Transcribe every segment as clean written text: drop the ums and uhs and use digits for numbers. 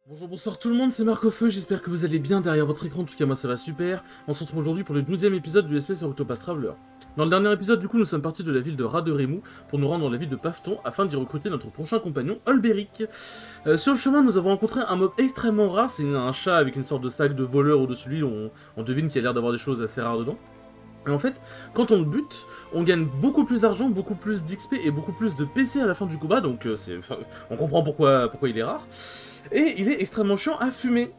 Bonjour, bonsoir tout le monde, c'est Marc-Feu, j'espère que vous allez bien derrière votre écran, en tout cas moi ça va super. On se retrouve aujourd'hui pour le 12e épisode du Space Octopath Traveler. Dans le dernier épisode, du coup, nous sommes partis de la ville de Raderemu pour nous rendre dans la ville de Pafton afin d'y recruter notre prochain compagnon, Olberic. Sur le chemin, nous avons rencontré un mob extrêmement rare, c'est un chat avec une sorte de sac de voleur au-dessus de lui, on devine qu'il a l'air d'avoir des choses assez rares dedans. Et en fait, quand on le bute, on gagne beaucoup plus d'argent, beaucoup plus d'XP et beaucoup plus de PC à la fin du combat, donc on comprend pourquoi il est rare. Et il est extrêmement chiant à fumer.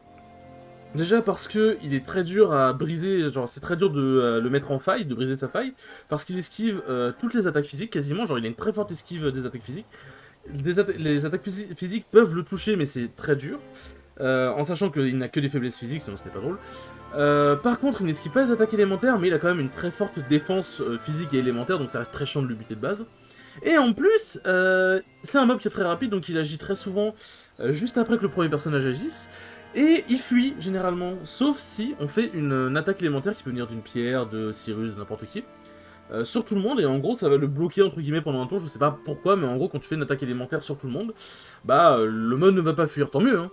Déjà parce que il est très dur à briser, genre c'est très dur de le mettre en faille, de briser sa faille, parce qu'il esquive toutes les attaques physiques quasiment, genre il a une très forte esquive des attaques physiques. Les attaques physiques peuvent le toucher mais c'est très dur, en sachant qu'il n'a que des faiblesses physiques, sinon ce n'est pas drôle. Par contre il n'esquive pas les attaques élémentaires, mais il a quand même une très forte défense physique et élémentaire, donc ça reste très chiant de le buter de base. Et en plus, c'est un mob qui est très rapide, donc il agit très souvent juste après que le premier personnage agisse. Et il fuit, généralement, sauf si on fait une attaque élémentaire qui peut venir d'une pierre, de Cyrus, de n'importe qui, sur tout le monde, et en gros ça va le bloquer entre guillemets pendant un tour, je sais pas pourquoi, mais en gros quand tu fais une attaque élémentaire sur tout le monde, bah le mob ne va pas fuir, tant mieux hein.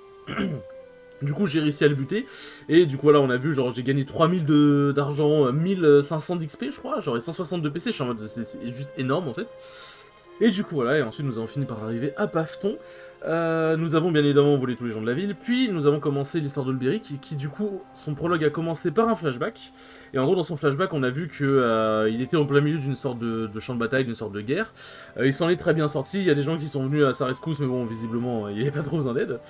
Du coup j'ai réussi à le buter, et du coup voilà on a vu genre j'ai gagné 3000 d'argent, 1500 d'XP je crois, genre et 160 de PC, je suis en mode c'est juste énorme en fait. Et du coup voilà, et ensuite nous avons fini par arriver à Pafton. Nous avons bien évidemment volé tous les gens de la ville, puis nous avons commencé l'histoire d'Olberic, qui du coup, son prologue a commencé par un flashback. Et en gros dans son flashback on a vu que il était en plein milieu d'une sorte de champ de bataille, d'une sorte de guerre. Il s'en est très bien sorti, il y a des gens qui sont venus à sa rescousse, mais bon visiblement il n'y avait pas trop besoin d'aide.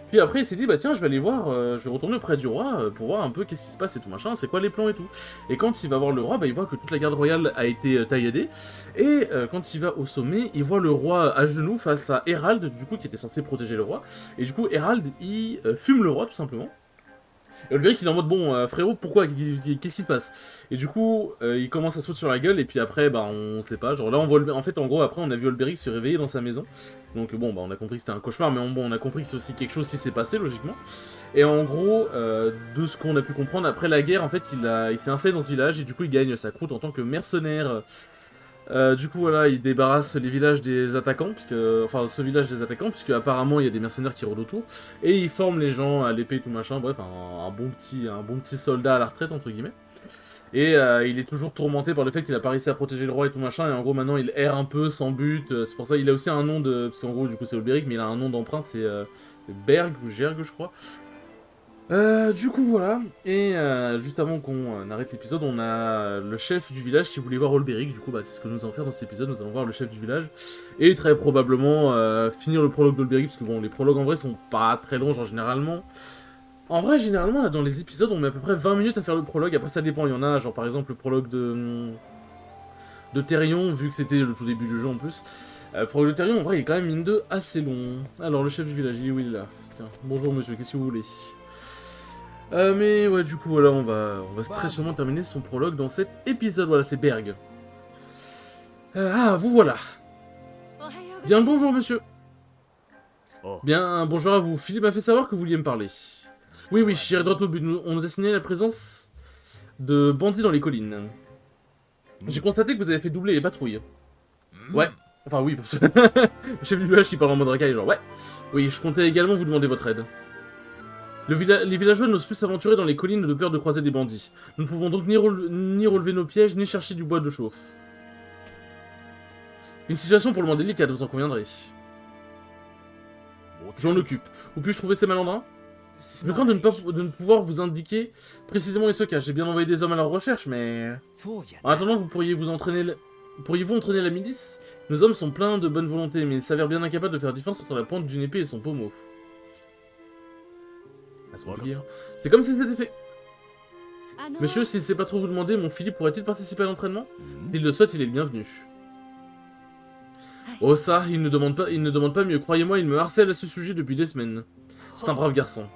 Puis après il s'est dit bah tiens je vais aller voir, je vais retourner auprès du roi pour voir un peu qu'est-ce qui se passe et tout machin, c'est quoi les plans et tout. Et quand il va voir le roi, bah il voit que toute la garde royale a été tailladée, et quand il va au sommet, il voit le roi à genoux face à Hérald, du coup qui était censé protéger le roi, et du coup Hérald il fume le roi tout simplement. Et Olberic il est en mode bon frérot pourquoi, qu'est-ce qui se passe? Et du coup il commence à se foutre sur la gueule, et puis après bah on sait pas, genre là on voit en fait en gros après on a vu Olberic se réveiller dans sa maison. Donc bon bah on a compris que c'était un cauchemar, mais bon on a compris que c'est aussi quelque chose qui s'est passé logiquement. Et en gros de ce qu'on a pu comprendre après la guerre en fait il s'est installé dans ce village, et du coup il gagne sa croûte en tant que mercenaire. Du coup voilà, il débarrasse les villages des attaquants, enfin ce village des attaquants, puisque apparemment il y a des mercenaires qui rôdent autour, et il forme les gens à l'épée et tout machin, bref, un bon petit soldat à la retraite entre guillemets. Et il est toujours tourmenté par le fait qu'il a pas réussi à protéger le roi et tout machin, et en gros maintenant il erre un peu sans but, c'est pour ça il a aussi un nom de... Parce qu'en gros du coup c'est Olberic, mais il a un nom d'emprunt, c'est Berg ou Gerg je crois. Du coup voilà, et juste avant qu'on arrête l'épisode, on a le chef du village qui voulait voir Olberic, du coup bah c'est ce que nous allons faire dans cet épisode, nous allons voir le chef du village, et très probablement finir le prologue d'Olberic, parce que bon les prologues en vrai sont pas très longs genre généralement. En vrai généralement là dans les épisodes on met à peu près 20 minutes à faire le prologue, après ça dépend, il y en a genre par exemple le prologue de Therion, vu que c'était le tout début du jeu en plus. Le prologue de Therion en vrai il est quand même mine de assez long. Alors le chef du village, il est où, il est là? Tiens, bonjour monsieur, qu'est-ce que vous voulez? Mais ouais, du coup, voilà, on va très sûrement terminer son prologue dans cet épisode. Voilà, c'est Berg. Ah, vous voilà. Bien le bonjour, monsieur. Bien, bonjour à vous. Philippe m'a fait savoir que vous vouliez me parler. Oui, oui, j'irai droit au but. On nous a signalé la présence de bandits dans les collines. J'ai constaté que vous avez fait doubler les patrouilles. Ouais. Enfin, oui, parce que le chef du village qui parle en mode racaille, genre, ouais. Oui, je comptais également vous demander votre aide. Les villageois n'osent plus s'aventurer dans les collines de peur de croiser des bandits. Nous ne pouvons donc ni relever nos pièges, ni chercher du bois de chauffe. Une situation pour le moins délicate, vous en conviendrez. Je m'en occupe. Où puis-je trouver ces malandrins? Je crains de ne pouvoir vous indiquer précisément les stockage. J'ai bien envoyé des hommes à leur recherche, mais... En attendant, pourriez-vous entraîner la milice? Nos hommes sont pleins de bonne volonté, mais ils s'avèrent bien incapables de faire différence entre la pointe d'une épée et son pommeau. C'est comme si c'était fait. Monsieur, si c'est pas trop vous demander, mon Philippe pourrait-il participer à l'entraînement? S'il le souhaite, il est le bienvenu. Oh ça, il ne demande pas mieux. Croyez-moi, il me harcèle à ce sujet depuis des semaines. C'est un brave garçon.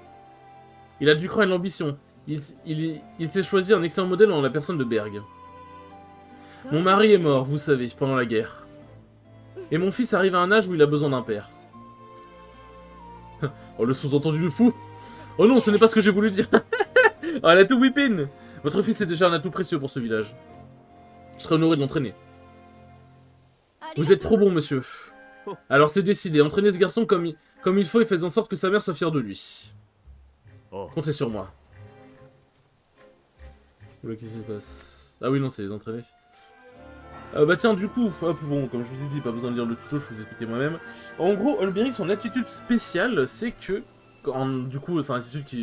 Il a du cran et de l'ambition. Il s'est choisi un excellent modèle en la personne de Berg. Mon mari est mort, vous savez, pendant la guerre. Et mon fils arrive à un âge où il a besoin d'un père. Oh, le sous-entendu de fou. Oh non, ce n'est pas ce que j'ai voulu dire. Oh, elle a tout whipping. Votre fils est déjà un atout précieux pour ce village. Je serais honoré de l'entraîner. Vous êtes trop bon, monsieur. Alors c'est décidé, entraînez ce garçon comme il faut et faites en sorte que sa mère soit fière de lui. Oh. Comptez sur moi. Qu'est-ce qui se passe? Ah oui, non, c'est les entraîner. Bah tiens, du coup, hop, bon, comme je vous ai dit, pas besoin de lire le tuto, je vous expliquer moi-même. En gros, Olberic, son attitude spéciale, c'est que, du coup, c'est une attitude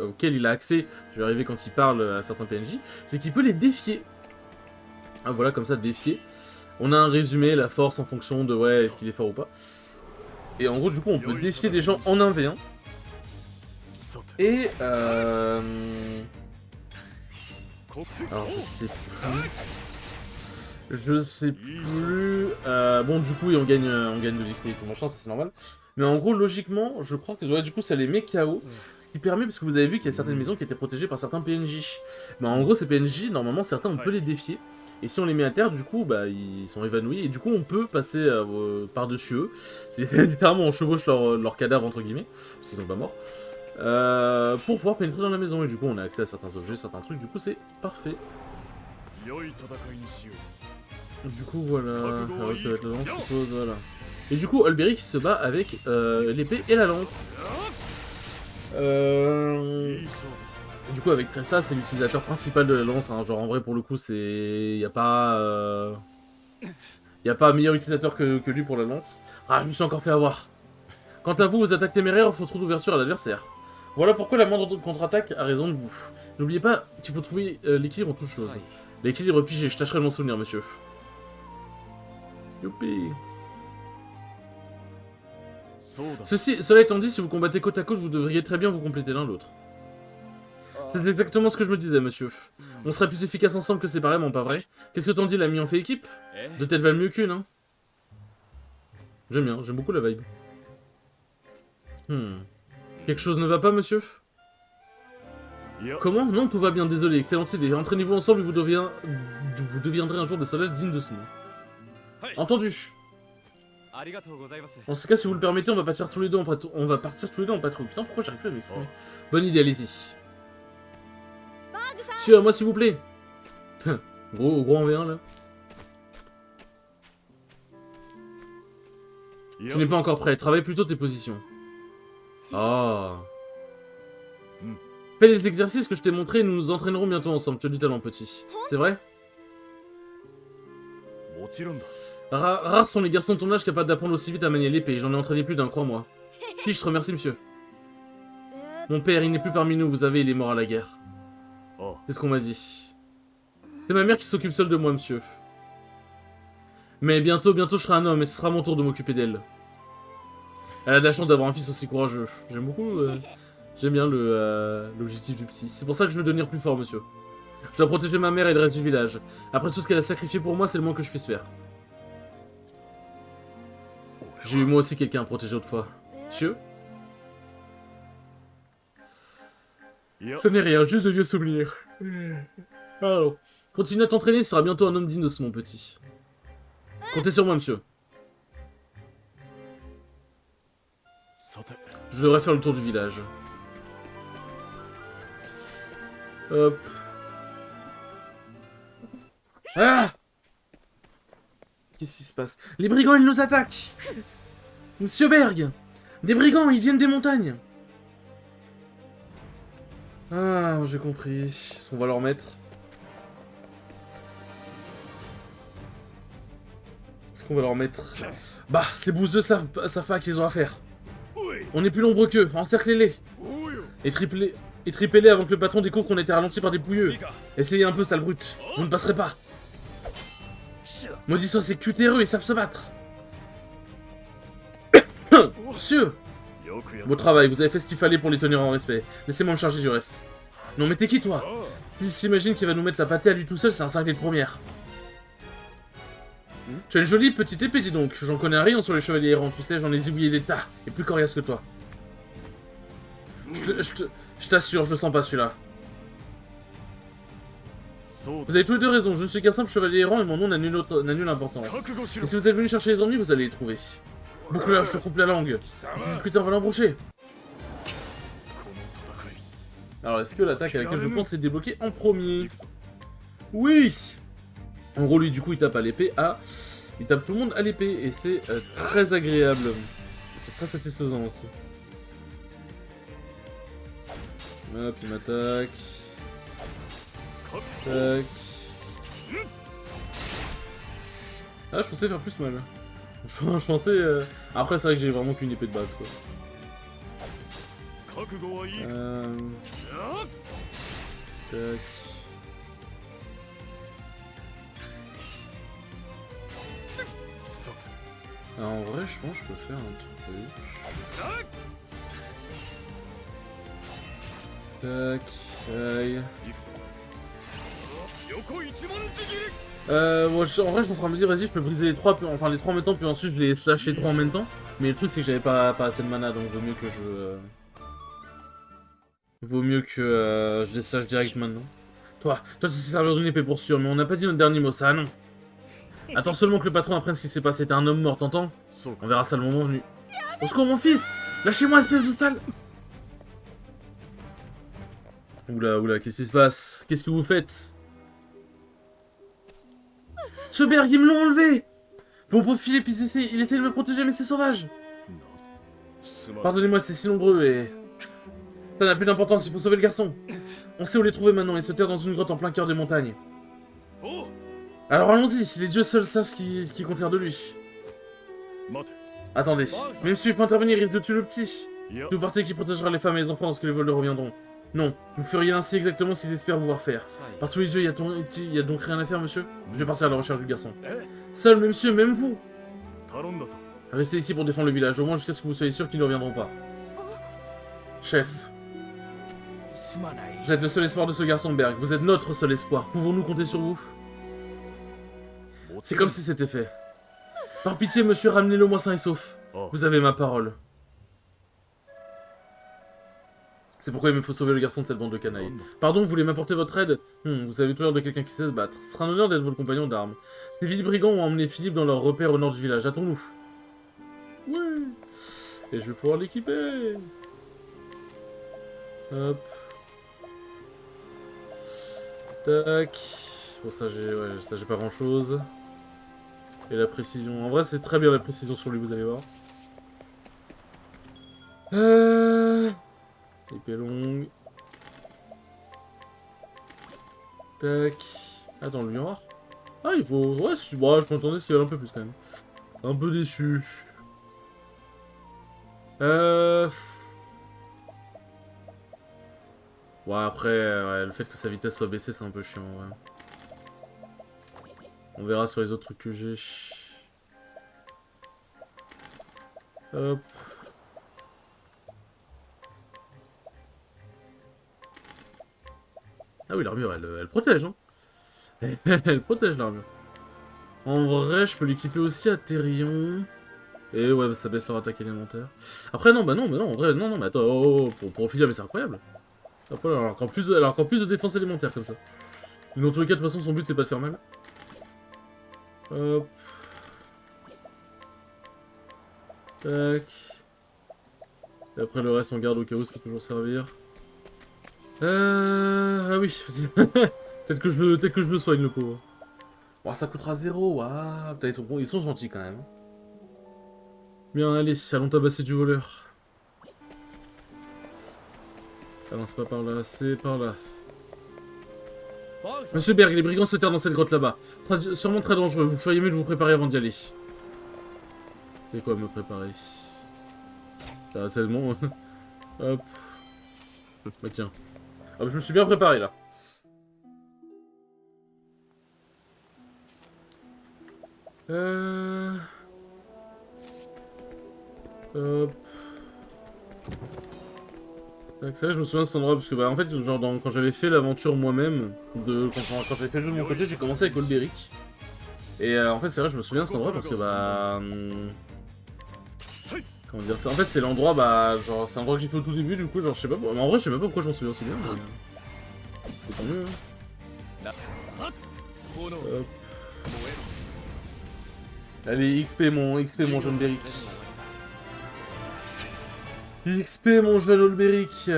auquel il a accès, je vais arriver quand il parle à certains PNJ, c'est qu'il peut les défier. Ah, voilà, comme ça, défier. On a un résumé, la force en fonction de, ouais, est-ce qu'il est fort ou pas. Et en gros, du coup, on peut défier des gens en 1v1. Et, alors, je sais plus... bon, du coup, on gagne de l'XP et tout machin, ça c'est normal. Mais en gros, logiquement, je crois que ouais, du coup, ça les met KO. Ce qui permet, parce que vous avez vu qu'il y a certaines maisons qui étaient protégées par certains PNJ. Mais en gros, ces PNJ, normalement, certains, on peut les défier. Et si on les met à terre, du coup, bah, ils sont évanouis. Et du coup, on peut passer par-dessus eux. C'est littéralement, on chevauche leur cadavre, entre guillemets, parce qu'ils sont pas morts. Pour pouvoir pénétrer dans la maison. Et du coup, on a accès à certains objets, certains trucs. Du coup, c'est parfait. Du coup, voilà. Alors, ça va être la lance, je suppose, voilà. Et du coup, Olberic se bat avec l'épée et la lance. Du coup, avec Tressa, c'est l'utilisateur principal de la lance. Hein. Genre, en vrai, pour le coup, c'est... Y a pas meilleur utilisateur que lui pour la lance. Ah, je me suis encore fait avoir. Quant à vous, vos attaques téméraires font trop d'ouverture à l'adversaire. Voilà pourquoi la moindre contre-attaque a raison de vous. N'oubliez pas qu'il faut trouver l'équilibre en toutes choses. L'équilibre pigé, je tâcherai de m'en souvenir, monsieur. Youpi. Cela étant dit, si vous combattez côte à côte, vous devriez très bien vous compléter l'un l'autre. C'est exactement ce que je me disais, monsieur. On serait plus efficace ensemble que séparément, pas vrai? Qu'est-ce que t'en dis, l'ami, on fait équipe? Deux têtes valent mieux qu'une, hein. J'aime bien, j'aime beaucoup la vibe. Quelque chose ne va pas, monsieur? Comment? Non, tout va bien, désolé, excellente idée. Entraînez-vous ensemble et vous deviendrez un jour des soldats dignes de ce nom. Entendu. En ce cas, si vous le permettez, on va partir tous les deux en patrouille. Putain, pourquoi j'arrive plus à m'exprimer? Bonne idée, allez-y. Suivez-moi, s'il vous plaît. gros en V1, là. Tu n'es pas encore prêt, travaille plutôt tes positions. Ah. Fais les exercices que je t'ai montrés et nous nous entraînerons bientôt ensemble. Tu as du talent, petit. C'est vrai? Rares sont les garçons de ton âge capables d'apprendre aussi vite à manier l'épée. J'en ai entraîné plus d'un, crois-moi. Puis je te remercie, monsieur. Mon père, il n'est plus parmi nous, vous savez, il est mort à la guerre. C'est ce qu'on m'a dit. C'est ma mère qui s'occupe seule de moi, monsieur. Mais bientôt je serai un homme et ce sera mon tour de m'occuper d'elle. Elle a de la chance d'avoir un fils aussi courageux. J'aime beaucoup... J'aime bien l'objectif du psy. C'est pour ça que je veux devenir plus fort, monsieur. Je dois protéger ma mère et le reste du village. Après tout ce qu'elle a sacrifié pour moi, c'est le moins que je puisse faire. J'ai eu moi aussi quelqu'un à protéger autrefois. Monsieur? Ce n'est rien, juste de vieux souvenirs. Alors, continue à t'entraîner, tu seras bientôt un homme digne de ce mon petit. Comptez sur moi, monsieur. Je devrais faire le tour du village. Hop. Ah! Qu'est-ce qui se passe? Les brigands, ils nous attaquent! Monsieur Berg! Des brigands, ils viennent des montagnes! Ah, j'ai compris. Est-ce qu'on va leur mettre? Bah, ces bouseux savent pas à qui ils ont affaire. On est plus nombreux qu'eux, encerclez-les! Et tripez-les avant que le patron découvre qu'on a été ralenti par des pouilleux. Essayez un peu, sale brute. Vous ne passerez pas. Maudit soit ces cutéreux, ils savent se battre. Monsieur! Beau travail, vous avez fait ce qu'il fallait pour les tenir en respect. Laissez-moi me charger du reste. Non mais t'es qui, toi? S'il s'imagine qu'il va nous mettre la pâtée à lui tout seul, c'est un cinglé de première. Tu as une jolie petite épée, dis donc. J'en connais rien sur les chevaliers errants, tu sais, j'en ai zigouillé des tas. Et plus coriace que toi. Je t'assure, je le sens pas celui-là. Vous avez tous les deux raison, je ne suis qu'un simple chevalier errant et mon nom n'a nulle importance. Et si vous êtes venu chercher les ennuis, vous allez les trouver. Boucleur, je te coupe la langue. C'est putain, on va l'embrocher. Alors, est-ce que l'attaque à laquelle je pense est débloquée en premier? Oui! En gros, lui, du coup, il tape à l'épée à Il tape tout le monde à l'épée et c'est très agréable. C'est très satisfaisant aussi. Hop, il m'attaque. Tac. Ah, je pensais faire plus mal. Je pensais... Après, c'est vrai que j'ai vraiment qu'une épée de base, quoi. Tac. Alors, en vrai, je pense que je peux faire un truc. Tac. Aïe. En vrai, je suis en train de me dire, vas-y, je peux briser les trois en même temps, puis ensuite je les slash les trois en même temps. Mais le truc, c'est que j'avais pas assez de mana, donc vaut mieux que je les slash direct maintenant. Toi, tu sais servir d'une épée pour sûr, mais on n'a pas dit notre dernier mot, ça, non. Attends seulement que le patron apprenne ce qui s'est passé, t'es un homme mort, t'entends? On verra ça le moment venu. Au secours, mon fils! Lâchez-moi, espèce de sale! Oula, qu'est-ce qui se passe? Qu'est-ce que vous faites? Ce Berg, ils me l'ont enlevé! Bon profil, puis il essaie de me protéger, mais c'est sauvage! Pardonnez-moi, c'est si nombreux et... Ça n'a plus d'importance, il faut sauver le garçon. On sait où les trouver maintenant et se taire dans une grotte en plein cœur des montagnes. Alors allons-y, si les dieux seuls savent ce qu'ils comptent faire de lui. Attendez, même si je peux intervenir, il risque de tuer le petit. Si vous partez qui protégera les femmes et les enfants lorsque les voleurs reviendront. Non, vous feriez ainsi exactement ce qu'ils espèrent pouvoir faire. Par tous les dieux, il y a donc rien à faire, monsieur? Je vais partir à la recherche du garçon. Seul, monsieur, même vous. Restez ici pour défendre le village, au moins jusqu'à ce que vous soyez sûr qu'ils ne reviendront pas. Chef. Vous êtes le seul espoir de ce garçon, Berg. Vous êtes notre seul espoir. Pouvons-nous compter sur vous? C'est comme si c'était fait. Par pitié, monsieur, ramenez-le moi sain et sauf. Vous avez ma parole. C'est pourquoi il me faut sauver le garçon de cette bande de canailles. Pardon, vous voulez m'apporter votre aide? Vous avez tout l'air de quelqu'un qui sait se battre. Ce sera un honneur d'être votre compagnon d'armes. Ces villes brigands ont emmené Philippe dans leur repère au nord du village. Hâtons-nous. Ouais. Et je vais pouvoir l'équiper. Hop. Tac. Bon, ça j'ai pas grand chose. Et la précision. En vrai, c'est très bien la précision sur lui, vous allez voir. Épée longue. Tac. Attends, le miroir. Ah, il faut... Ouais, bon, je m'attendais s'il y avait un peu plus quand même. Un peu déçu. Ouais, après, ouais, le fait que sa vitesse soit baissée, c'est un peu chiant, ouais. On verra sur les autres trucs que j'ai. Hop. Ah oui, l'armure, elle protège, hein. Elle protège, l'armure. En vrai, je peux l'équiper aussi à Therion. Et ouais, ça baisse leur attaque élémentaire. Après, non, en vrai, non, mais attends, pour Ophilia, mais c'est incroyable. Après, elle a encore plus de défense élémentaire, comme ça. Mais dans tous les cas, de toute façon, son but, c'est pas de faire mal. Hop. Tac. Et après, le reste, on garde au cas où, ça peut toujours servir. Ah oui, vas-y. Peut-être que je le soigne, le pauvre. Bon, ça coûtera 0, waouh. Putain, ils sont gentils, quand même. Bien, allez, allons tabasser du voleur. Ah non, c'est pas par là, c'est par là. Monsieur Berg, les brigands se terrent dans cette grotte là-bas. Ce sera sûrement très dangereux, vous feriez mieux de vous préparer avant d'y aller. C'est quoi me préparer? Ça, c'est bon. Hop. Bah tiens. Hop, je me suis bien préparé là. Hop. C'est vrai, je me souviens de cet endroit parce que bah en fait genre quand j'avais fait l'aventure moi-même quand j'avais fait le jeu de mon côté, j'ai commencé avec Olberic. Et en fait c'est vrai, je me souviens de cet endroit parce que bah comment dire ça, en fait c'est l'endroit bah genre c'est l'endroit que j'ai fait au tout début, du coup genre je sais pas, mais en vrai je sais même pas pourquoi je m'en souviens aussi bien. C'est pas mieux. Hein. Hop. Allez, XP mon jeune Beric. XP mon jeune Olberic.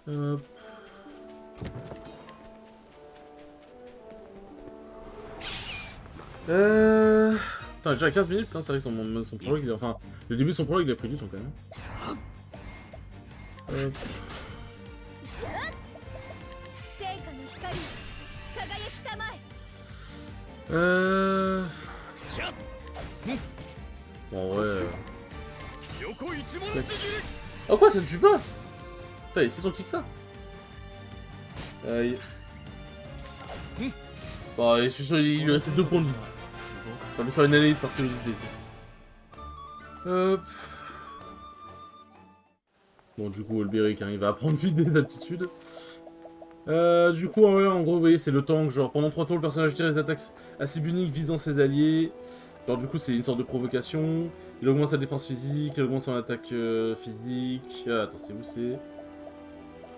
Hop. Putain, déjà 15 minutes, hein, c'est vrai que son prologue, enfin, le début de son prologue, il a pris du temps quand même. bon, ouais. Oh, quoi, ça ne tue pas? Putain, il est si son kick que ça. Bon, je suis sûr qu'il lui restait 2 points de vie. Je vais lui faire une analyse par curiosité. Bon, du coup, Olberic, hein, il va apprendre vite des aptitudes. Du coup, en gros, vous voyez, c'est le tank. Genre, pendant 3 tours, le personnage tire des attaques assez uniques visant ses alliés. Genre, du coup, c'est une sorte de provocation. Il augmente sa défense physique, il augmente son attaque physique. Attends, c'est où c'est?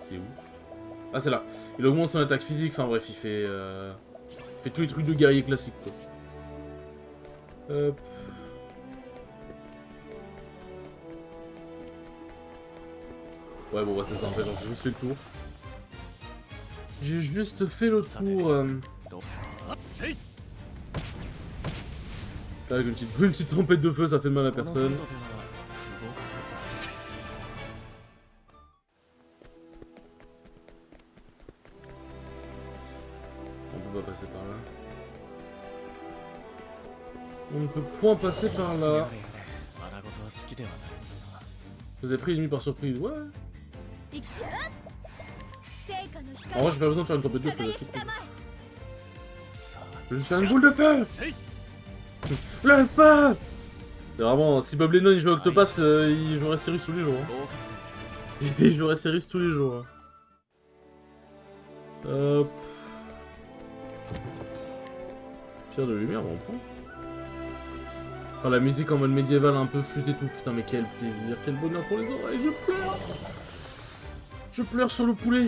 C'est où? Ah, c'est là. Il augmente son attaque physique. Enfin, bref, il fait tous les trucs de guerrier classique, quoi. Hop. Ouais, bon, bah, c'est ça, en fait. Genre, j'ai juste fait le tour. J'ai juste fait le tour. Avec une petite tempête de feu, ça fait mal à personne. On peut pas passer par là. On ne peut point passer par là. Vous avez pris l'ennemi par surprise, ouais. En vrai, j'ai pas besoin de faire une tempête de feu, là, c'est cool. Je vais faire une boule de feu. Le feu. C'est vraiment, si Bob Lennon il jouait Octopath, il jouerait Cyrus tous les jours. Hein. Il jouerait Cyrus tous les jours. Hein. Hop. Pierre de lumière, on prend. Oh, la musique en mode médiéval un peu flûte et tout. Putain, mais quel plaisir, quel bonheur pour les oreilles. Je pleure. Je pleure sur le poulet.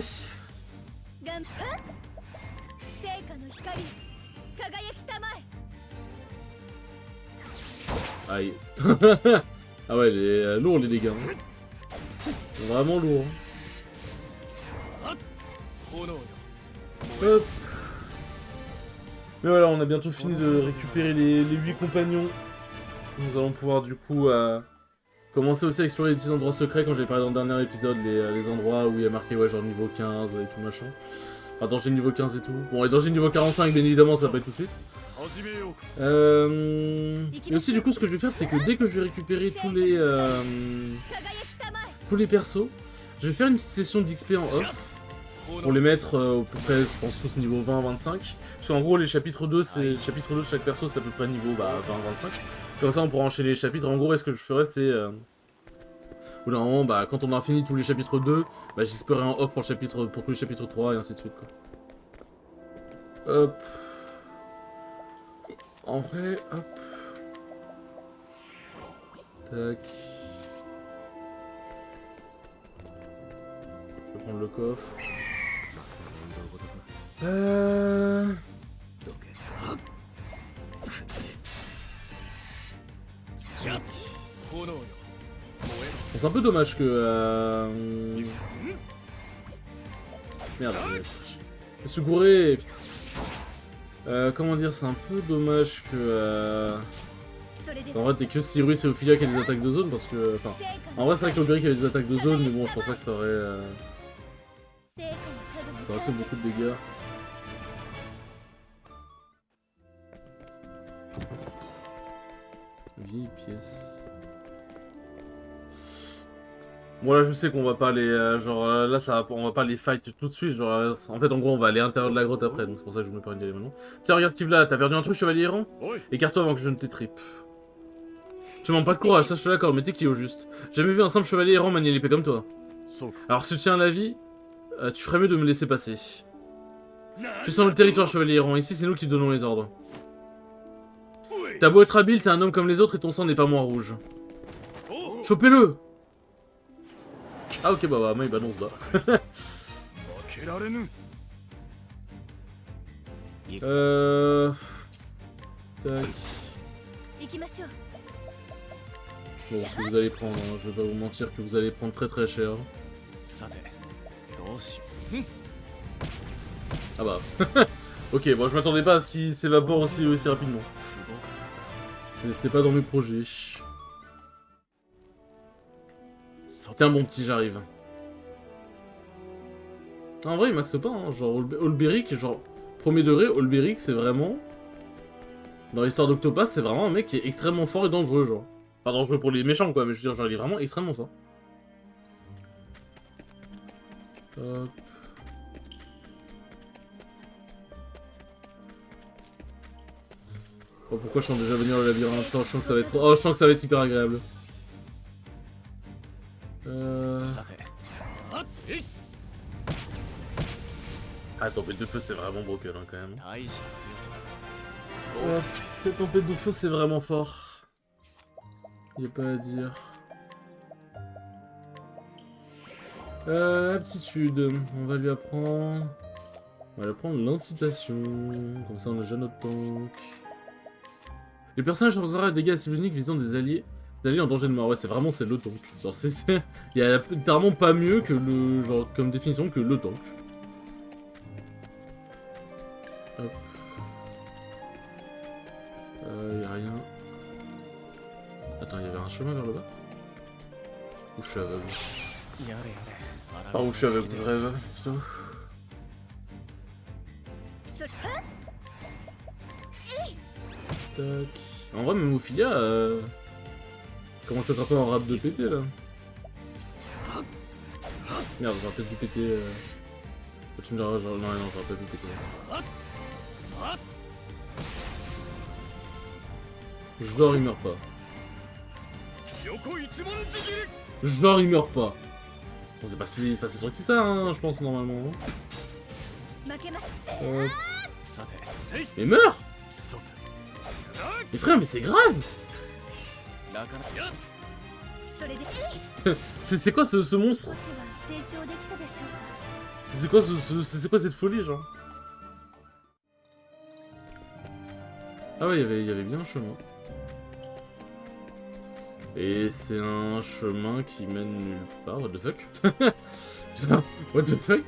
Aïe. Ah ouais, il est lourd les dégâts. Hein. Vraiment lourd. Hein. Hop. Mais voilà, on a bientôt fini de récupérer les 8 compagnons. Nous allons pouvoir du coup commencer aussi à explorer les petits endroits secrets quand j'ai parlé dans le dernier épisode, les endroits où il y a marqué ouais, genre niveau 15 et tout machin. Enfin, danger niveau 15 et tout. Bon, les dangers niveau 45, bien évidemment, ça va pas être tout de suite. Et aussi, du coup, ce que je vais faire, c'est que dès que je vais récupérer tous les persos, je vais faire une petite session d'XP en off. Pour les mettre à peu près, je pense, tous niveau 20-25. Parce qu'en gros, les chapitres 2, c'est le chapitre 2 de chaque perso, c'est à peu près niveau 20-25. Comme ça, on pourra enchaîner les chapitres. En gros, ce que je ferais, c'est... Au bout d'un moment, bah, quand on aura fini tous les chapitres 2, bah, j'espérais en off pour tous les chapitres 3 et ainsi de suite, quoi. Hop. En vrai, hop. Tac. Je vais prendre le coffre. C'est un peu dommage que... Merde, je me suis gouré, putain. Comment dire, c'est un peu dommage que... En vrai, t'es que Cyrus et Ophilia qui a des attaques de zone, parce que... Enfin, en vrai, c'est vrai que Olberic avait des attaques de zone, mais bon, je pense pas que ça aurait... Ça aurait fait beaucoup de dégâts. Vieille pièce. Bon là je sais qu'on va pas les... genre là ça, on va pas les fight tout de suite, genre en fait en gros on va aller à l'intérieur de la grotte après, donc c'est pour ça que je me permets d'y aller maintenant. Tiens regarde Kivla, t'as perdu un truc chevalier errant? Écarte-toi avant que je ne t'étripe. Tu manques pas de courage, ça je te l'accorde, mais t'es qui au juste? J'ai jamais vu un simple chevalier errant manier l'épée comme toi. Alors si tu tiens à la vie, tu ferais mieux de me laisser passer. Tu sens le territoire chevalier errant, ici c'est nous qui donnons les ordres. T'as beau être habile, t'es un homme comme les autres et ton sang n'est pas moins rouge. Chopez-le! Ah ok bah moi on se bat. Tac. Bon ce que vous allez prendre, hein, je vais pas vous mentir que vous allez prendre très très cher. Ah bah. Ok bon je m'attendais pas à ce qu'il s'évapore aussi rapidement. C'était pas dans mes projets. Tiens, mon petit, j'arrive. En vrai, il maxe pas, hein. Genre, Olberic, genre, premier degré, Olberic, c'est vraiment... Dans l'histoire d'Octopath, c'est vraiment un mec qui est extrêmement fort et dangereux, genre. Pas dangereux pour les méchants, quoi, mais je veux dire, genre, il est vraiment extrêmement fort. Hop. Oh, pourquoi je sens déjà venir le labyrinthe? Oh, je sens que ça va être... Oh, je sens que ça va être hyper agréable. Ah, tempête de feu, c'est vraiment broken, hein, quand même. La tempête de feu, c'est vraiment fort. Y'a pas à dire. Aptitude. On va lui apprendre... On va lui apprendre l'incitation. Comme ça, on a déjà notre tank. Le personnage causera des dégâts à cible unique visant des alliés en danger de mort. Ouais, c'est vraiment le tank. Genre, il y a littéralement pas mieux que le... Genre, comme définition que le tank. Hop. Y'a rien. Attends, il y avait un chemin vers le bas? Ou je suis aveugle? Par où je suis aveugle, je rêve, putain. Tac. En vrai, même Ophilia commence à attraper un rap de PT là. Merde, j'aurais peut-être dû péter. Tu me diras, genre, non, j'aurais pas dû péter. Genre, il meurt pas. Genre, il meurt pas. Bon, c'est pas si sûr que ça, hein, je pense, normalement. Mais meurt! Mais frère, mais c'est grave! C'est quoi ce monstre? C'est quoi cette folie, genre? Ah ouais, il y avait bien un chemin. Et c'est un chemin qui mène nulle part, what the fuck? What the fuck?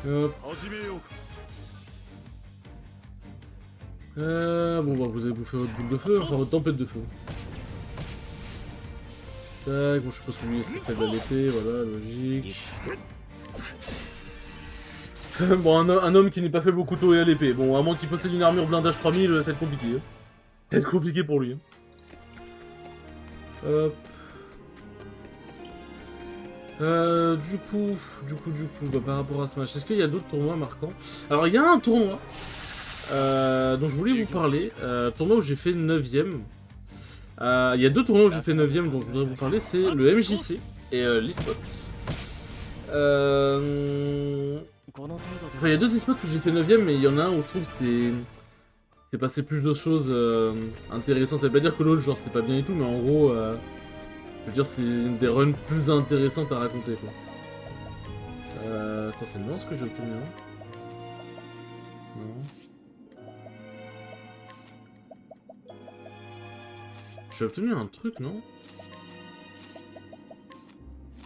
Hop. Bon bah vous avez bouffé votre boule de feu, enfin votre tempête de feu. Tac, bon je suppose que lui c'est faible à l'épée, voilà, logique. Bon, un homme qui n'est pas faible au couteau et à l'épée. Bon, à moins qu'il possède une armure blindage 3000, ça va être compliqué. Hein. Ça va être compliqué pour lui. Hein. Hop. Du coup, bah, par rapport à ce match, est-ce qu'il y a d'autres tournois marquants? Alors, il y a un tournoi dont je voulais vous parler. Tournoi où j'ai fait 9ème. Il y a deux tournois où j'ai fait 9ème dont je voudrais vous parler. C'est le MJC et l'eSpot. Enfin, il y a deux e-spots où j'ai fait 9ème, mais il y en a un où je trouve que c'est passé plus de choses intéressantes. Ça veut pas dire que l'autre, genre, c'est pas bien et tout, mais en gros, je veux dire, c'est une des runs plus intéressantes à raconter, quoi. Attends, c'est bien ce que j'ai obtenu, hein? Non. J'ai obtenu un truc, non?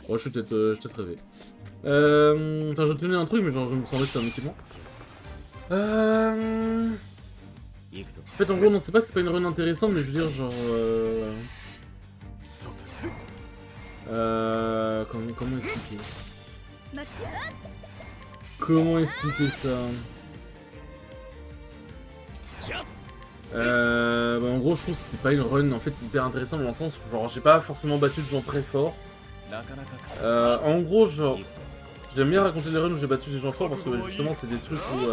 Ouais, je suis peut-être rêvé. Enfin, j'ai obtenu un truc, mais genre, je me semblait que c'était un équipement. En fait, en gros, non, c'est pas que c'est pas une run intéressante, mais je veux dire, genre... Comment expliquer? Comment expliquer ça? Bah, en gros, je trouve que c'était pas une run, en fait, hyper intéressante dans le sens où, genre, j'ai pas forcément battu de gens très forts. En gros, genre... J'aime bien raconter les runs où j'ai battu des gens forts parce que justement c'est des trucs où...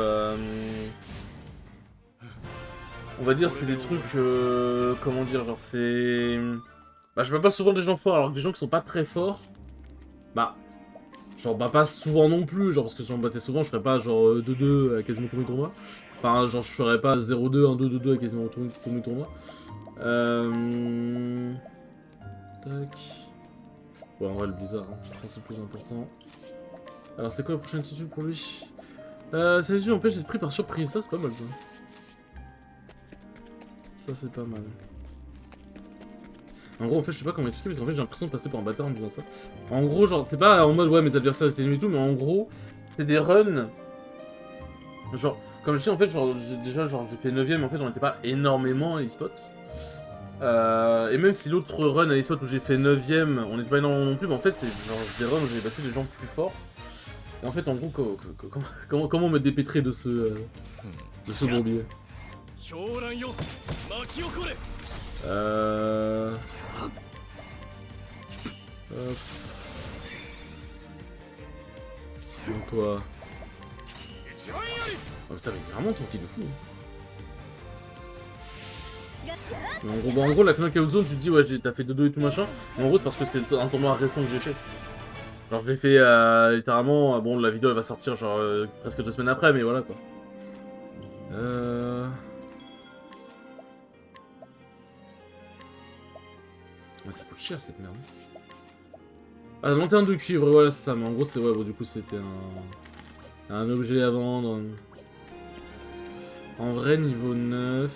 on va dire c'est des trucs... comment dire, genre c'est... Bah je bats pas souvent des gens forts alors que des gens qui sont pas très forts... Bah... Genre bah pas souvent non plus, genre parce que si j'en battais souvent je ferais pas genre 2-2 à quasiment tous mes tournois. Enfin genre je ferais pas 0-2, 1-2, 2-2 à quasiment tous mes tournois. Tac... Ouais en vrai le bizarre, hein. Je pense que c'est le plus important. Alors c'est quoi la prochaine attitude pour lui? Sa attitude empêche d'être pris par surprise, ça c'est pas mal ça. Ça c'est pas mal. En gros en fait je sais pas comment expliquer parce qu'en fait j'ai l'impression de passer pour un bâtard en disant ça. En gros genre c'est pas en mode ouais mes adversaires étaient nuls et tout mais en gros c'est des runs. Genre Comme je dis, en fait, genre, déjà, genre, j'ai fait 9ème, en fait, on n'était pas énormément à e-spot. Et même si l'autre run à e-spot où j'ai fait 9ème, on n'était pas énormément non plus, mais en fait, c'est genre des runs où j'ai battu des gens plus forts. Et en fait, en gros, comment me dépêtrer de ce bourbier? Donc toi... Oh putain, mais il est vraiment tranquille de fou. Mais en gros, la Knockout Zone, tu te dis, ouais, t'as fait dodo et tout machin. Mais en gros, c'est parce que c'est un tournoi récent que j'ai fait. Genre, je l'ai fait littéralement. Bon, la vidéo elle va sortir genre presque 2 semaines après, mais voilà quoi. Ouais, ça coûte cher cette merde. Ah, lanterne de cuivre, voilà, c'est ça. Mais en gros, c'est ouais, bon, du coup, c'était un objet à vendre. En vrai, niveau 9.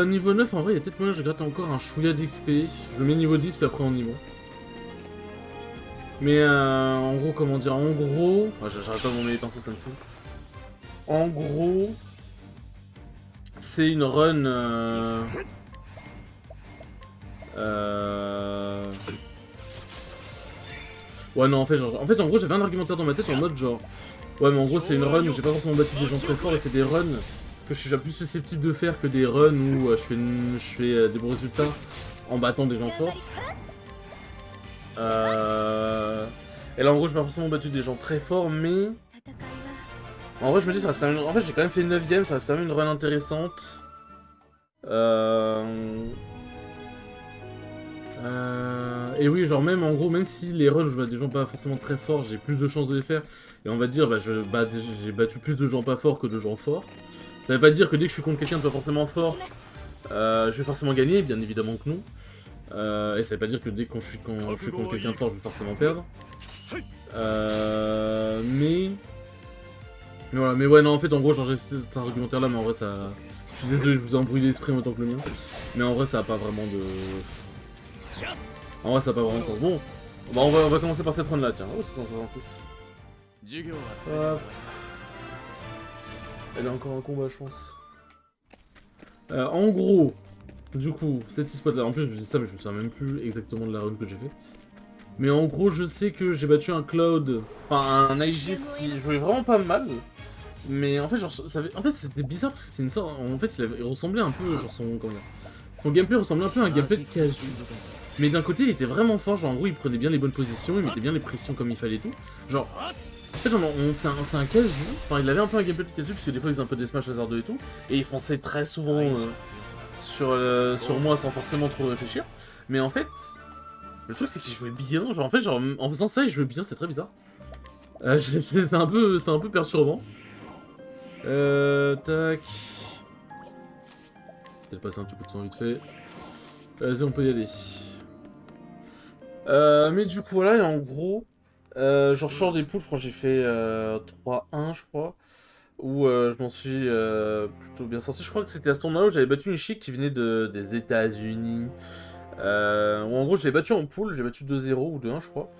Niveau 9, en vrai, il y a peut-être moyen que je gratte encore un chouïa d'XP. Je le mets niveau 10, puis après en niveau. Mais en gros, comment dire, en gros... Ah, j'arrête pas de m'emmener les pinceaux, ça me saoule. En gros... C'est une run... Ouais, non, en fait, en gros, j'avais un argumentaire dans ma tête en mode genre... Ouais, mais en gros, c'est une run où j'ai pas forcément battu des gens très forts, et c'est des runs que je suis déjà plus susceptible de faire que des runs où je fais des bons résultats en battant des gens forts. Et là, en gros, j'ai pas forcément battu des gens très forts, mais... En vrai, je me dis, ça reste quand même... En fait, j'ai quand même fait 9ème, ça reste quand même une run intéressante. Et oui, genre même, en gros, même si les runs où je bats des gens pas forcément très forts, j'ai plus de chances de les faire. Et on va dire, bah, j'ai battu plus de gens pas forts que de gens forts. Ça veut pas dire que dès que je suis contre quelqu'un de pas forcément fort, je vais forcément gagner, bien évidemment que non. Et ça veut pas dire que dès que je suis contre quelqu'un de fort, je vais forcément perdre. Mais voilà, mais ouais, non, en fait, en gros, genre, j'ai cet argumentaire-là, mais en vrai, ça... Je suis désolé, je vous ai embrouillé l'esprit en même temps que le mien. Mais en vrai, ça a pas vraiment de... En vrai, ça a pas vraiment de sens. Bon, bah, on va commencer par cette run-là, tiens. Oh, 666. Hop. Elle a encore un combat, je pense. En gros, du coup, cette e-spot-là, en plus, je dis ça, mais je me souviens même plus exactement de la run que j'ai fait. Mais en gros, je sais que j'ai battu un Cloud, enfin un Aegis qui jouait vraiment pas mal. Mais en fait, genre, en fait, c'était bizarre parce que c'est une sorte. En fait, il ressemblait un peu, genre son gameplay ressemblait un peu à un gameplay de Kazu. Mais d'un côté, il était vraiment fort, genre en gros, il prenait bien les bonnes positions, il mettait bien les pressions comme il fallait et tout. Genre, en fait, c'est un Kazu. Enfin, il avait un peu un gameplay de Kazu parce que des fois, il faisait un peu des smash hasardeux et tout. Et il fonçait très souvent sur moi sans forcément trop réfléchir. Mais en fait. Le truc c'est qu'il jouait bien, genre en fait genre en faisant ça il jouait bien, c'est très bizarre. C'est un peu perturbant. Tac. Je vais passer un petit coup de temps vite fait. Vas-y on peut y aller. Mais du coup voilà et en gros, genre je sors des poules, je crois que j'ai fait 3-1 je crois. Où je m'en suis plutôt bien sorti. Je crois que c'était à ce tournoi où j'avais battu une chic qui venait des États-Unis. Où en gros je l'ai battu en poule, j'ai battu 2-0 ou 2-1 je crois.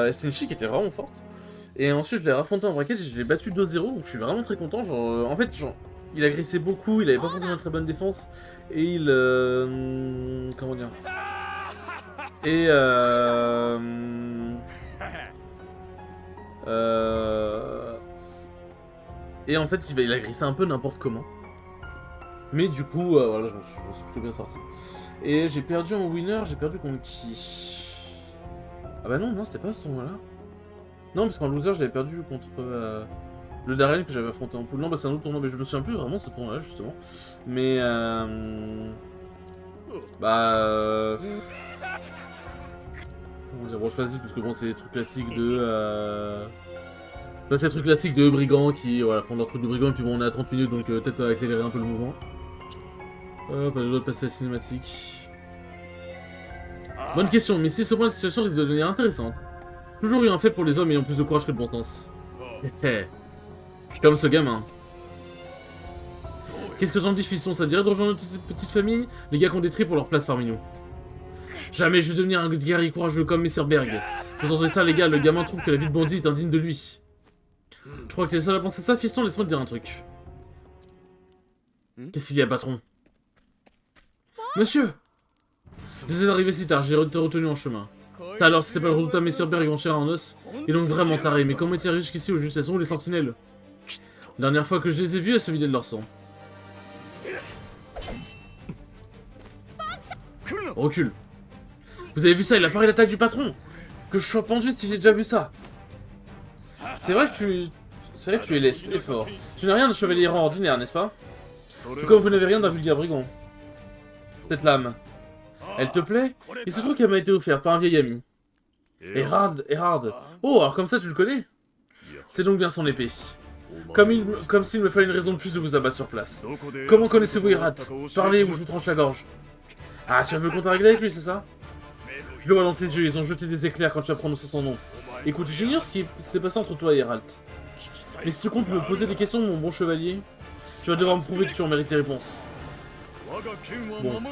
Et c'était une chic qui était vraiment forte. Et ensuite je l'ai affronté en bracket et je l'ai battu 2-0, donc je suis vraiment très content. Genre, en fait, genre, il agressait beaucoup, il avait pas forcément une très bonne défense. Et il... comment dire. Et et en fait il agressait un peu n'importe comment. Mais du coup, voilà, je me suis plutôt bien sorti. Et j'ai perdu en winner, j'ai perdu contre qui? Ah bah non, c'était pas ce tournoi-là. Non, parce qu'en loser, j'avais perdu contre le Darren que j'avais affronté en pool. Non, bah c'est un autre tournoi, mais je me souviens plus vraiment de ce tournoi-là, justement. Mais comment dire, bon, je passe vite, parce que bon, c'est des trucs classiques de... c'est des trucs classiques de brigands qui, voilà, font leur truc de brigands, et puis bon, on est à 30 minutes, donc peut-être accélérer un peu le mouvement. Hop, j'ai le droit de passer à la cinématique. Bonne question, mais si ce point de situation risque de devenir intéressante. Toujours eu un fait pour les hommes ayant plus de courage que de bon sens. Comme ce gamin. Qu'est-ce que t'en dis, fiston? Ça dirait de rejoindre notre petite famille? Les gars qui ont des traits pour leur place parmi nous. Jamais je vais devenir un guerrier courageux comme Messerberg. Vous entendez ça, les gars? Le gamin trouve que la vie de bandit est indigne de lui. Je crois que t'es le seul à penser ça, fiston, laisse-moi te dire un truc. Qu'est-ce qu'il y a, patron? Monsieur! Désolé d'arriver si tard, j'ai été retenu en chemin. Ça alors, si c'est pas le redoutable Messire Berg en chair et en os, il est donc vraiment taré, mais comment est-il arrivé jusqu'ici au juste? Elles sont où les sentinelles? La dernière fois que je les ai vus, elles se vidaient de leur sang. Recule. Vous avez vu ça, il a paré l'attaque du patron? Que je sois pendu si j'ai déjà vu ça. C'est vrai que tu es leste et fort. Tu n'as rien de chevalier errant ordinaire, n'est-ce pas? Tout comme vous n'avez rien d'un vulgaire brigand. Cette lame, elle te plaît? Il se trouve qu'elle m'a été offerte par un vieil ami. Erhard. Oh, alors comme ça tu le connais? C'est donc bien son épée. Comme s'il me fallait une raison de plus de vous abattre sur place. Comment connaissez-vous Erhard? Parlez ou je vous tranche la gorge. Ah, tu as vu le compte à régler avec lui, c'est ça? Je le vois dans tes yeux, ils ont jeté des éclairs quand tu as prononcé son nom. Écoute, j'ignore ce qui s'est passé entre toi et Erhard. Mais si tu comptes me poser des questions, mon bon chevalier, tu vas devoir me prouver que tu en mérites tes réponses. Bon.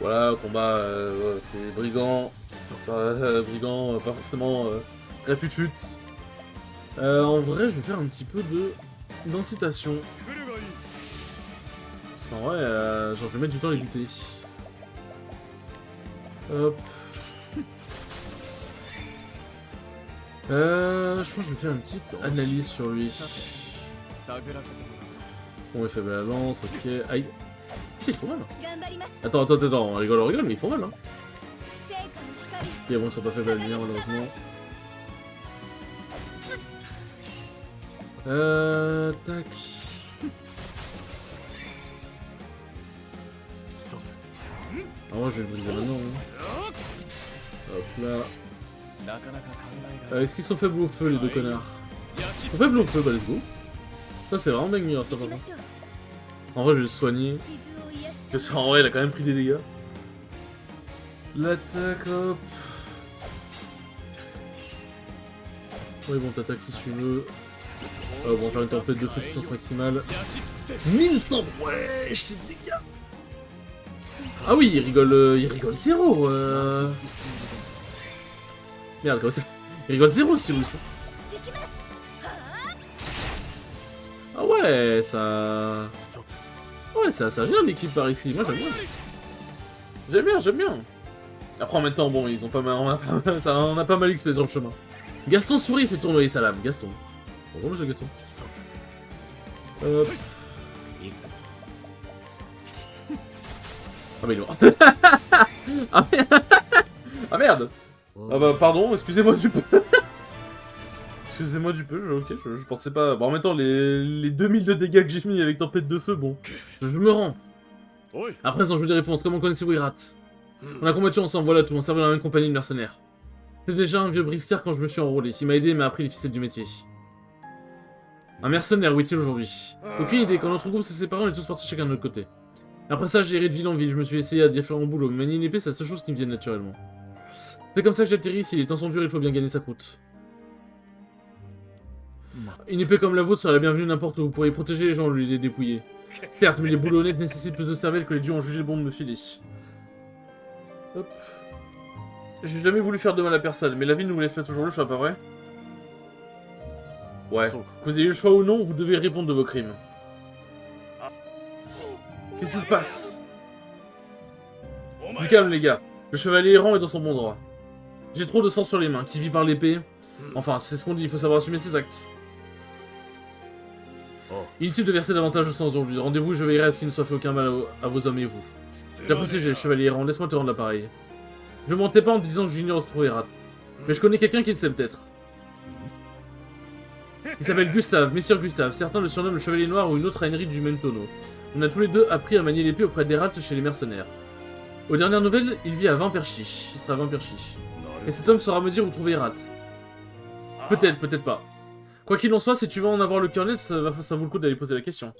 Voilà, combat, c'est brigand. Brigand, pas forcément très fut-fut. En vrai, je vais faire un petit peu d'incitation. Parce qu'en vrai, genre, je vais mettre du temps à les buter. Hop. Je pense que je vais faire une petite analyse sur lui. Bon, il fait la lance, ok. Aïe. Putain, il faut mal. Attends, on rigole, mais il faut mal, hein. Ok, bon, ils sont pas faibles à la lumière, malheureusement. Tac. Ah, moi, je vais le briser maintenant. Hein. Hop là. Est-ce qu'ils sont faibles au feu, les deux connards? Ils sont faibles au feu, bah let's go. Ça, c'est vraiment bang ça, par contre. En vrai, je vais le soigner. Parce qu'en vrai, il a quand même pris des dégâts. L'attaque, hop. Oui, bon, t'attaques si tu veux. Bon, on va faire une tempête de feu puissance maximale. 1100. Ouais, j'ai des dégâts. Ah oui, il rigole zéro. Merde, comment ça? Il rigole zéro, Cyrus. Ah ouais, ça... Ouais, ça gère l'équipe par ici, moi j'aime bien. J'aime bien. Après en même temps, bon, ils ont pas mal... On a pas mal XP sur le chemin. Gaston sourit fait tournoyer sa lame, Gaston. Bonjour monsieur Gaston. Hop. Ah mais il est mort. Ah merde. Ah bah pardon, excusez-moi du peu. Excusez-moi du peu, ok, je pensais pas... Bon en même temps, les 2000 de dégâts que j'ai mis avec tempête de feu, bon, je me rends. À présent, je veux des réponses, comment connaissez-vous Irat? On a combattu ensemble, voilà tout, on servait dans la même compagnie de mercenaires. C'était déjà un vieux briscard quand je me suis enrôlé, il m'a aidé et m'a appris les ficelles du métier. Un mercenaire, où est-il aujourd'hui? Aucune idée, quand notre groupe s'est séparé, on est tous partis chacun de notre côté. Après ça, j'ai erré de ville en ville, je me suis essayé à différents boulots, mais manier une épée, c'est la seule chose qui me vient naturellement. C'est comme ça que j'atterris ici, les temps sont durs, il faut bien gagner sa croûte. Une épée comme la vôtre serait la bienvenue n'importe où, vous pourriez protéger les gens au lieu de les dépouiller. Certes, mais les boulots honnêtes nécessitent plus de cervelle que les dieux ont jugé bon de me filer. Hop. J'ai jamais voulu faire de mal à personne, mais la vie ne nous laisse pas toujours le choix, pas vrai? Ouais. Que vous ayez le choix ou non, vous devez répondre de vos crimes. Qu'est-ce qui se passe? Du calme, les gars. Le chevalier errant est dans son bon droit. J'ai trop de sang sur les mains, qui vit par l'épée. Enfin, c'est ce qu'on dit, il faut savoir assumer ses actes. Inutile de verser davantage de sang aujourd'hui. Rendez-vous, je veillerai à ce qu'il ne soit fait aucun mal à vos hommes et vous. J'apprécie le chevalier errant, laisse-moi te rendre l'appareil. Je ne mentais pas en te disant que j'ignore trop Herat. Mais je connais quelqu'un qui le sait peut-être. Il s'appelle Gustave, Messire Gustave. Certains le surnomment le Chevalier Noir ou une autre Heinrich du même tonneau. On a tous les deux appris à manier l'épée auprès d'Heralt chez les mercenaires. Aux dernières nouvelles, il vit à Vamperchi. Il sera à Vamperchi. Et cet homme saura me dire où trouver Heralt. Peut-être, peut-être pas. Quoi qu'il en soit, si tu veux en avoir le cœur net, ça vaut le coup d'aller poser la question.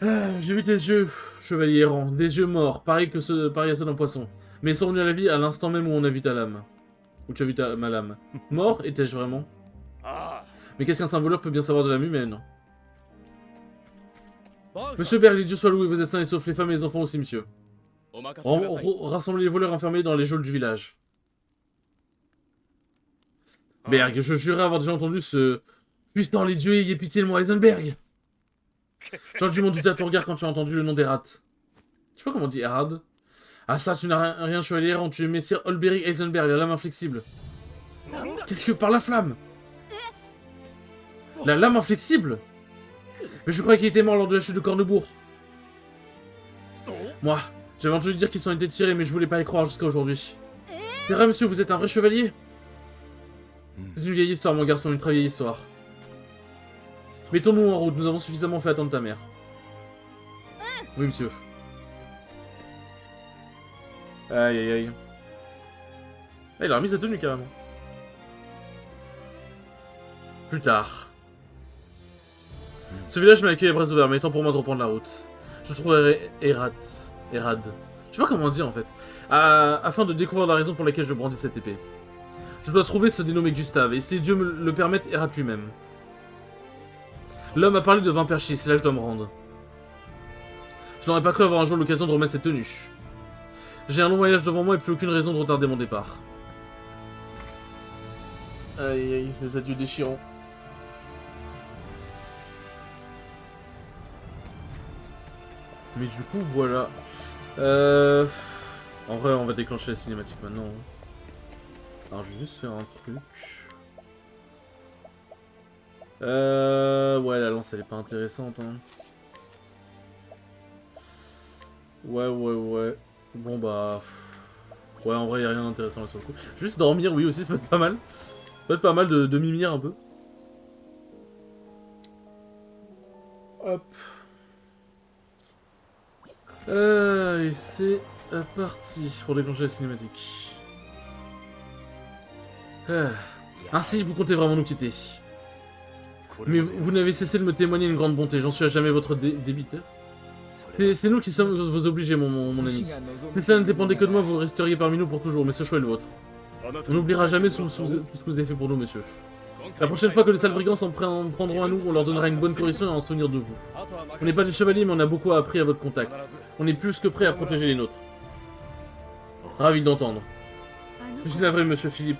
Ah, j'ai vu tes yeux, chevalier errant. Des yeux morts, pareil à ceux d'un poisson. Mais ils sont revenus à la vie à l'instant même où on a vu ta lame. Où tu as vu ma lame. Mort, étais-je vraiment? Mais qu'est-ce qu'un saint voleur peut bien savoir de l'âme humaine? Monsieur Berg, Dieu soit loué, vous êtes sains et sauf les femmes et les enfants aussi, monsieur. Rassemblez les voleurs enfermés dans les geôles du village. Berg, je jurais avoir déjà entendu ce... Puissant les dieux, ayez pitié de moi, Heisenberg. J'aurais dû m'en douter à ton regard quand tu as entendu le nom d'Erat. Je sais pas comment on dit Erad. Ah ça, tu n'as rien chevalier errant, tu es Messire Olberic Heisenberg, la lame inflexible. Qu'est-ce que par la flamme? La lame inflexible? Mais je croyais qu'il était mort lors de la chute de Cornebourg. Moi, j'avais entendu dire qu'il s'en était tiré, mais je voulais pas y croire jusqu'à aujourd'hui. C'est vrai, monsieur, vous êtes un vrai chevalier? C'est une vieille histoire, mon garçon, une très vieille histoire. Mettons-nous en route, nous avons suffisamment fait attendre ta mère. Oui, monsieur. Aïe, aïe, aïe. Ah, il a remis sa tenue, carrément. Plus tard. Ce village m'a accueilli à bras ouverts, mais il est temps pour moi de reprendre la route. Je trouverai Erad. Je sais pas comment dire, en fait. Afin de découvrir la raison pour laquelle je brandis cette épée. Je dois trouver ce dénommé Gustave, et si Dieu me le permette, Erad lui-même. L'homme a parlé de 20 perchis, c'est là que je dois me rendre. Je n'aurais pas cru avoir un jour l'occasion de remettre cette tenue. J'ai un long voyage devant moi et plus aucune raison de retarder mon départ. Aïe aïe, les adieux déchirants. Mais du coup, voilà. En vrai, on va déclencher la cinématique maintenant. Alors, je vais juste faire un truc. Ouais, la lance, elle est pas intéressante, hein. Ouais. Bon, bah... Ouais, en vrai, y a rien d'intéressant là sur le coup. Juste dormir, oui, aussi, ça peut être pas mal. Ça peut être pas mal de mimir un peu. Hop. Et c'est parti pour déclencher la cinématique. Ainsi, vous comptez vraiment nous quitter. Mais vous n'avez cessé de me témoigner une grande bonté, j'en suis à jamais votre débiteur. C'est nous qui sommes vos obligés, mon ami. Si cela ne dépendait que de moi, vous resteriez parmi nous pour toujours, mais ce choix est le vôtre. On n'oubliera jamais tout ce que vous avez fait pour nous, monsieur. La prochaine fois que les sales brigands s'en prendront à nous, on leur donnera une bonne correction et en se souvenir de vous. On n'est pas des chevaliers, mais on a beaucoup appris à votre contact. On est plus que prêts à protéger les nôtres. Ravi d'entendre. Je suis navré, monsieur Philippe.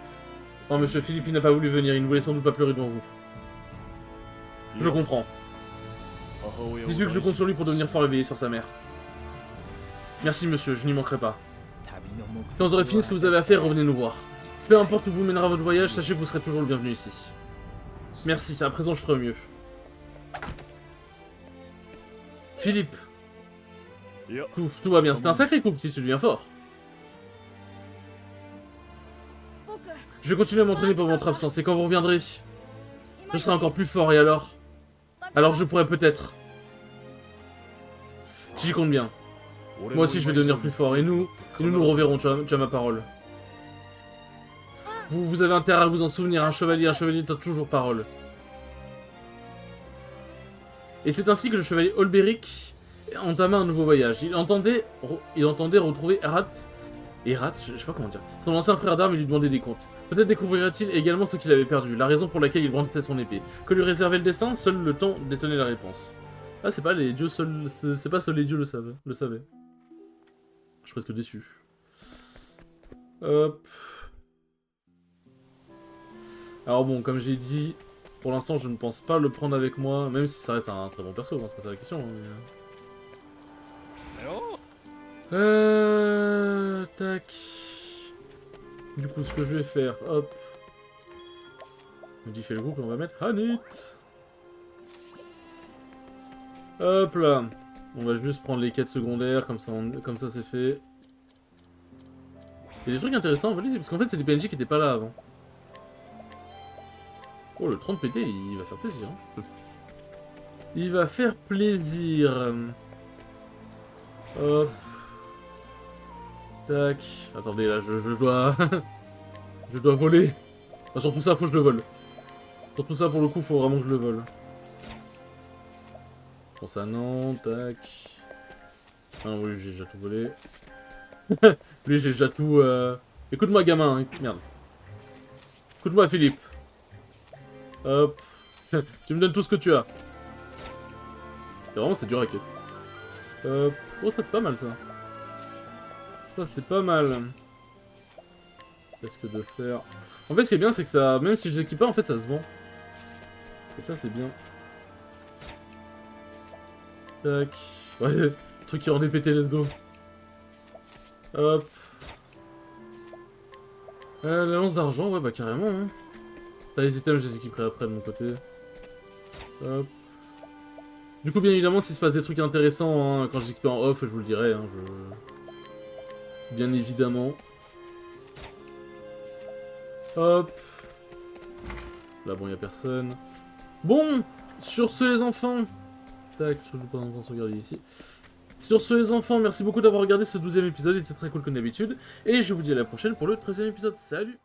Oh, monsieur Philippe, il n'a pas voulu venir, il ne voulait sans doute pas pleurer devant vous. Je comprends. Dites-lui que je compte sur lui pour devenir fort éveillé sur sa mère. Merci, monsieur, je n'y manquerai pas. Quand vous aurez fini ce que vous avez à faire, revenez nous voir. Peu importe où vous mènera votre voyage, sachez que vous serez toujours le bienvenu ici. Merci, à présent je ferai mieux. Philippe. Tout va bien, c'était un sacré couple si tu deviens fort. Je vais continuer à m'entraîner pendant votre absence, et quand vous reviendrez, je serai encore plus fort, et alors... Alors je pourrais peut-être... J'y compte bien. Moi aussi je vais devenir plus fort, et nous nous reverrons, tu as ma parole. Vous avez intérêt à vous en souvenir, un chevalier a toujours parole. Et c'est ainsi que le chevalier Olberic entama un nouveau voyage. Il entendait retrouver Erat, je sais pas comment dire, son ancien frère d'armes et lui demander des comptes. Peut-être découvrirait-il également ce qu'il avait perdu, la raison pour laquelle il brandissait son épée. Que lui réservait le destin, seul le temps d'étonner la réponse. Ah, c'est pas les dieux seuls, c'est pas seuls les dieux le savaient. Je suis presque déçu. Hop. Alors bon, comme j'ai dit, pour l'instant je ne pense pas le prendre avec moi, même si ça reste un très bon perso, hein, c'est pas ça la question. Mais... Tac. Du coup, ce que je vais faire, hop. Modifier le groupe et on va mettre Hanit. Hop là. On va juste prendre les quêtes secondaires, comme ça c'est fait. Il y a des trucs intéressants, allez-y, parce qu'en fait c'est des PNJ qui étaient pas là avant. Oh, le 30 PT, il va faire plaisir. Hein. Il va faire plaisir. Hop. Tac. Attendez, là, je dois... je dois voler. Enfin, surtout ça, faut que je le vole. Surtout ça, pour le coup, faut vraiment que je le vole. Pour ça, non. Tac. Ah oui, j'ai déjà tout volé. Lui, j'ai déjà tout... Écoute-moi, gamin. Hein. Merde. Écoute-moi, Philippe. Hop. Tu me donnes tout ce que tu as. C'est dur à quête. Hop. Oh, ça c'est pas mal ça. Ça c'est pas mal. Qu'est-ce que de faire... En fait, ce qui est bien, c'est que ça, même si je l'équipe pas, en fait, ça se vend. Et ça, c'est bien. Tac. Ouais, truc qui rend pété, let's go. Hop. La lance d'argent, ouais, bah carrément. Hein. Là, les items, je les équiperai après de mon côté. Hop. Du coup, bien évidemment, s'il se passe des trucs intéressants, hein, quand j'XP en off, je vous le dirai. Hein, bien évidemment. Hop. Là, bon, y a personne. Bon, sur ce, les enfants. Tac, je ne pas en regarder ici. Sur ce, les enfants, merci beaucoup d'avoir regardé ce 12e épisode, il était très cool comme d'habitude. Et je vous dis à la prochaine pour le 13e épisode. Salut!